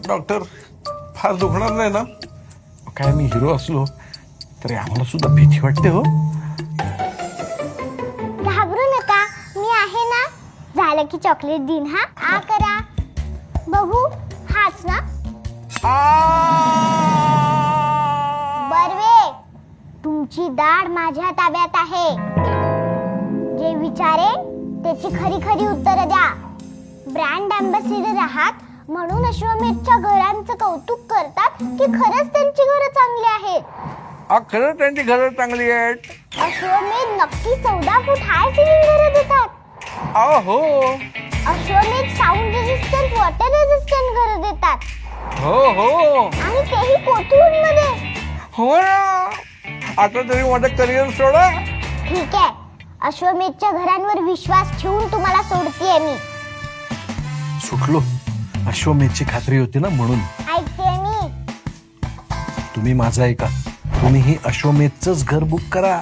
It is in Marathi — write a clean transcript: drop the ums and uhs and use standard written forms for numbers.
डॉक्टर फार दुखणार नाही ना? काय मी हिरो असलो तरी आम्हाला सुद्धा भीती वाटते हो. घाबरू नका, मी आहे ना. झालं की चॉकलेट दिन. हा आ करा बघू. हाच ना? बर्वे, तुमची दाढ माझ्या ताब्यात आहे. जे विचारे त्याची खरी खरी उत्तरं द्या. ब्रँड अँबॅसिडर आहात म्हणून अश्वमेधच्या घरांचं कौतुक करतात की खरंच त्यांची घरं चांगली आहेत? खरंच त्यांची घरं चांगली आहेत. अश्वमेध नक्की 14 फूट हाय सिलिंग घरं देतात. हो. अश्वमेध साऊंड रेजिस्टंट, वॉटर रेजिस्टंट घरं देतात. हो. आणि तेही कोथरूडमध्ये. हो ना. आता तरी माझं करिअर सोडा. ठीक आहे, अश्वमेधच्या घरांवर विश्वास ठेवून तुम्हाला सोडतीये मी. सुटलो. अश्वमेधची खात्री होती ना म्हणून. ऐकते मी. तुम्ही माझं ऐका. तुम्हीही अश्वमेधचंच घर बुक करा.